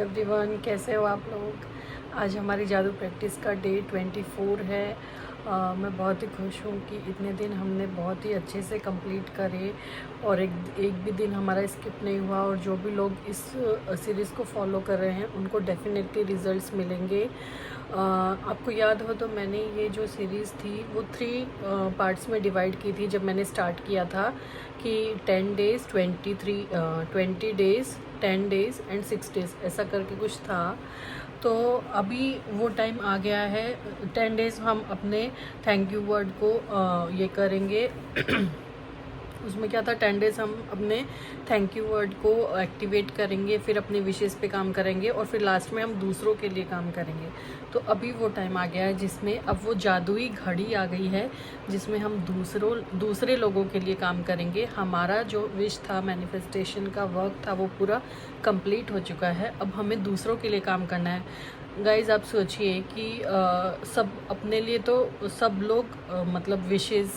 Everyone, कैसे हो आप लोग। आज हमारी जादू प्रैक्टिस का डे 24 है। मैं बहुत ही खुश हूँ कि इतने दिन हमने बहुत ही अच्छे से कंप्लीट करे और एक भी दिन हमारा स्किप नहीं हुआ। और जो भी लोग इस सीरीज़ को फॉलो कर रहे हैं उनको डेफिनेटली रिजल्ट्स मिलेंगे। आपको याद हो तो मैंने ये जो सीरीज़ थी वो 3 पार्ट्स में डिवाइड की थी जब मैंने स्टार्ट किया था कि 10 days 20 days 10 days and 6 days ऐसा करके कुछ था। तो अभी वो टाइम आ गया है। 10 डेज़ हम अपने थैंक यू वर्ड को ये करेंगे। उसमें क्या था, 10 डेज़ हम अपने थैंक यू वर्ड को एक्टिवेट करेंगे, फिर अपने विशेज़ पे काम करेंगे और फिर लास्ट में हम दूसरों के लिए काम करेंगे। तो अभी वो टाइम आ गया है जिसमें अब वो जादुई घड़ी आ गई है जिसमें हम दूसरे लोगों के लिए काम करेंगे। हमारा जो विश था, मैनिफेस्टेशन का वर्क था, वो पूरा कंप्लीट हो चुका है। अब हमें दूसरों के लिए काम करना है। गाइज़, आप सोचिए कि सब अपने लिए तो सब लोग मतलब विशेज़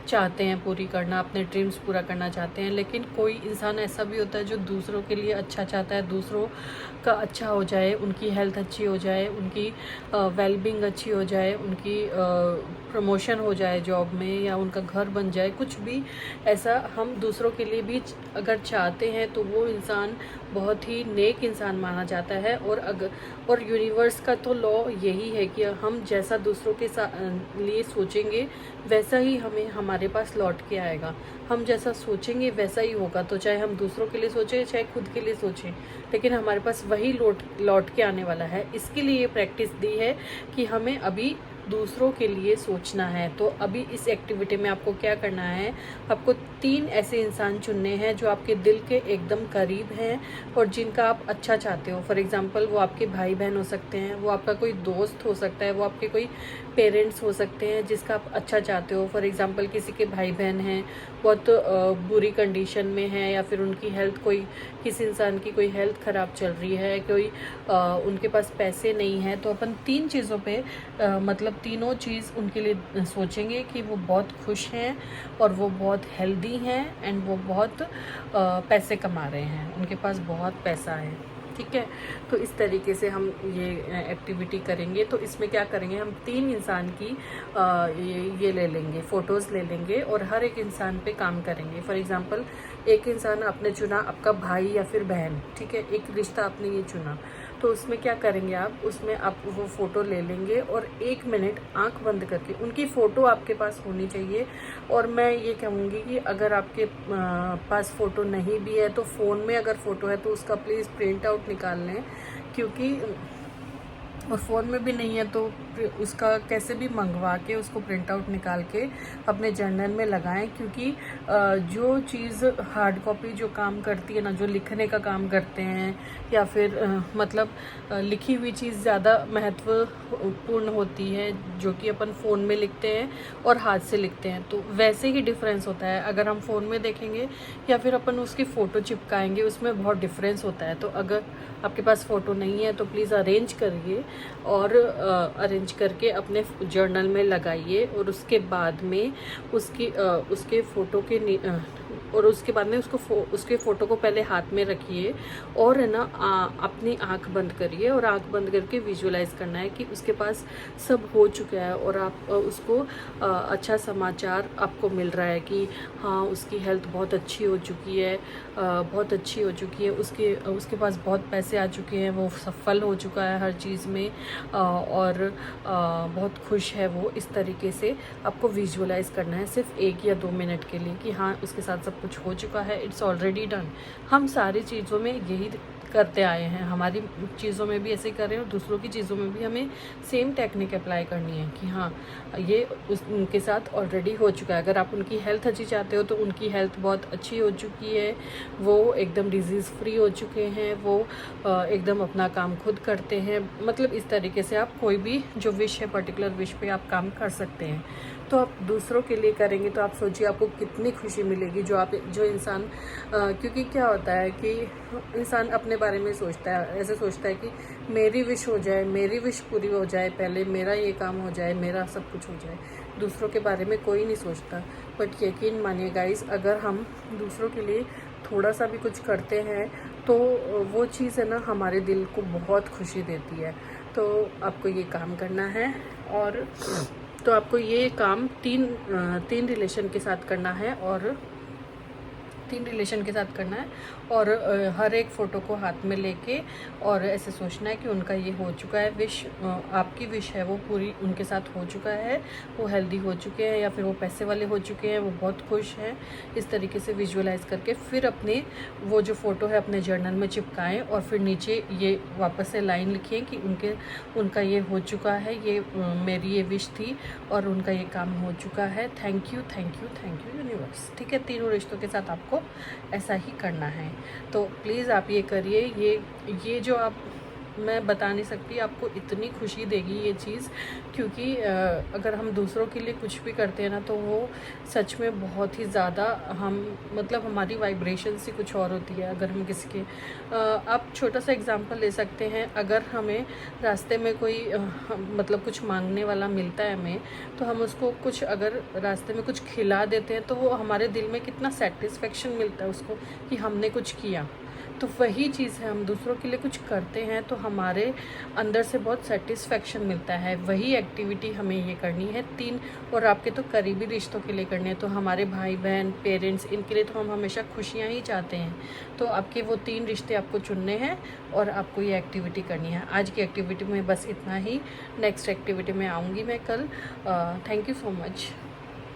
चाहते हैं पूरी करना, अपने ड्रीम्स पूरा करना चाहते हैं, लेकिन कोई इंसान ऐसा भी होता है जो दूसरों के लिए अच्छा चाहता है, दूसरों का अच्छा हो जाए, उनकी हेल्थ अच्छी हो जाए, उनकी वेलबींग अच्छी हो जाए, उनकी प्रमोशन हो जाए जॉब में, या उनका घर बन जाए। कुछ भी ऐसा हम दूसरों के लिए भी अगर चाहते हैं तो वो इंसान बहुत ही नेक इंसान माना जाता है। और यूनिवर्स का तो लॉ यही है कि हम जैसा दूसरों के लिए सोचेंगे वैसा ही हमें हमारे पास लौट के आएगा। हम जैसा सोचेंगे वैसा ही होगा। तो चाहे हम दूसरों के लिए सोचें चाहे खुद के लिए सोचें, लेकिन हमारे पास वही लौट के आने वाला है। इसके लिए ये प्रैक्टिस दी है कि हमें अभी दूसरों के लिए सोचना है। तो अभी इस एक्टिविटी में आपको क्या करना है, आपको 3 ऐसे इंसान चुनने हैं जो आपके दिल के एकदम करीब हैं और जिनका आप अच्छा चाहते हो। फॉर एग्जांपल, वो आपके भाई बहन हो सकते हैं, वो आपका कोई दोस्त हो सकता है, वो आपके कोई पेरेंट्स हो सकते हैं जिसका आप अच्छा चाहते हो। फॉर एग्जांपल, किसी के भाई बहन हैं बहुत बुरी कंडीशन में है, या फिर उनकी हेल्थ किसी इंसान की कोई हेल्थ ख़राब चल रही है, उनके पास पैसे नहीं है। तो अपन 3 चीज़ों पे मतलब तीनों चीज़ उनके लिए सोचेंगे कि वो बहुत खुश हैं और वो बहुत हेल्दी हैं एंड वो बहुत पैसे कमा रहे हैं, उनके पास बहुत पैसा है। ठीक है, तो इस तरीके से हम ये एक्टिविटी करेंगे। तो इसमें क्या करेंगे, हम 3 इंसान की ये ले लेंगे, फ़ोटोज़ ले लेंगे और हर एक इंसान पे काम करेंगे। फॉर एग्जांपल, एक इंसान आपने चुना आपका भाई या फिर बहन, ठीक है, एक रिश्ता आपने ये चुना। तो उसमें क्या करेंगे आप, उसमें आप वो फ़ोटो ले लेंगे और 1 मिनट आंख बंद करके उनकी फ़ोटो आपके पास होनी चाहिए। और मैं ये कहूँगी कि अगर आपके पास फ़ोटो नहीं भी है तो फ़ोन में अगर फ़ोटो है तो उसका प्लीज़ प्रिंट आउट निकाल लें, क्योंकि और फ़ोन में भी नहीं है तो उसका कैसे भी मंगवा के उसको प्रिंट आउट निकाल के अपने जर्नल में लगाएं। क्योंकि जो चीज़ हार्ड कॉपी जो काम करती है ना, जो लिखने का काम करते हैं, या फिर मतलब लिखी हुई चीज़ ज़्यादा महत्वपूर्ण होती है जो कि अपन फ़ोन में लिखते हैं और हाथ से लिखते हैं। तो वैसे ही डिफरेंस होता है। अगर हम फ़ोन में देखेंगे या फिर अपन उसकी फ़ोटो चिपकाएंगे, उसमें बहुत डिफरेंस होता है। तो अगर आपके पास फ़ोटो नहीं है तो प्लीज़ अरेंज करिए और अरेंज करके अपने जर्नल में लगाइए। और उसके बाद में उसके फ़ोटो के और उसके बाद में उसके फ़ोटो को पहले हाथ में रखिए और है ना अपनी आंख बंद करिए और आंख बंद करके विजुअलाइज करना है कि उसके पास सब हो चुका है और आप उसको अच्छा समाचार आपको मिल रहा है कि हाँ, उसकी हेल्थ बहुत अच्छी हो चुकी है, बहुत अच्छी हो चुकी है, उसके पास बहुत पैसे आ चुके हैं, वो सफल हो चुका है हर चीज़ में और बहुत खुश है वो। इस तरीके से आपको विजुअलाइज करना है सिर्फ 1 या 2 मिनट के लिए कि हाँ, उसके साथ सब कुछ हो चुका है, इट्स ऑलरेडी डन। हम सारी चीज़ों में यही करते आए हैं, हमारी चीज़ों में भी ऐसे ही कर रहे हैं और दूसरों की चीज़ों में भी हमें सेम टेक्निक अप्लाई करनी है कि हाँ, ये उनके साथ ऑलरेडी हो चुका है। अगर आप उनकी हेल्थ अच्छी चाहते हो तो उनकी हेल्थ बहुत अच्छी हो चुकी है, वो एकदम डिजीज़ फ्री हो चुके हैं, वो एकदम अपना काम खुद करते हैं। मतलब इस तरीके से आप कोई भी जो विश है, पर्टिकुलर विश पे आप काम कर सकते हैं। तो आप दूसरों के लिए करेंगे तो आप सोचिए आपको कितनी खुशी मिलेगी। जो इंसान क्योंकि क्या होता है कि इंसान अपने बारे में सोचता है, ऐसे सोचता है कि मेरी विश हो जाए, मेरी विश पूरी हो जाए, पहले मेरा ये काम हो जाए, मेरा सब कुछ हो जाए। दूसरों के बारे में कोई नहीं सोचता। बट यकीन मानिए गाइस, अगर हम दूसरों के लिए थोड़ा सा भी कुछ करते हैं तो वो चीज़ है ना हमारे दिल को बहुत खुशी देती है। तो आपको ये काम करना है, और तो आपको ये काम तीन रिलेशन के साथ करना है, और 3 रिलेशन के साथ करना है, और हर एक फ़ोटो को हाथ में लेके और ऐसे सोचना है कि उनका ये हो चुका है विश, आपकी विश है वो पूरी उनके साथ हो चुका है, वो हेल्दी हो चुके हैं या फिर वो पैसे वाले हो चुके हैं, वो बहुत खुश हैं। इस तरीके से विजुअलाइज़ करके फिर अपने वो जो फ़ोटो है अपने जर्नल में चिपकाएं, और फिर नीचे ये वापस से लाइन लिखिए कि उनका ये हो चुका है, ये मेरी ये विश थी और उनका ये काम हो चुका है। Thank you, thank you, thank you universe. ठीक है, तीनों रिश्तों के साथ आपको ऐसा ही करना है। तो प्लीज़ आप ये करिए। ये जो आप, मैं बता नहीं सकती, आपको इतनी खुशी देगी ये चीज़, क्योंकि अगर हम दूसरों के लिए कुछ भी करते हैं ना, तो वो सच में बहुत ही ज़्यादा मतलब हमारी वाइब्रेशंस ही कुछ और होती है। अगर हम किसी के आप छोटा सा एग्जांपल ले सकते हैं, अगर हमें रास्ते में कोई मतलब कुछ मांगने वाला मिलता है हमें, तो हम उसको कुछ अगर रास्ते में कुछ खिला देते हैं, तो वो हमारे दिल में कितना सेटिस्फेक्शन मिलता है उसको कि हमने कुछ किया। तो वही चीज़ है, हम दूसरों के लिए कुछ करते हैं तो हमारे अंदर से बहुत सेटिस्फेक्शन मिलता है। वही एक्टिविटी हमें ये करनी है 3, और आपके तो करीबी रिश्तों के लिए करनी है। तो हमारे भाई बहन, पेरेंट्स, इनके लिए तो हम हमेशा खुशियाँ ही चाहते हैं। तो आपके वो 3 रिश्ते आपको चुनने हैं और आपको ये एक्टिविटी करनी है। आज की एक्टिविटी में बस इतना ही, नेक्स्ट एक्टिविटी में आऊँगी मैं कल। Thank you so much.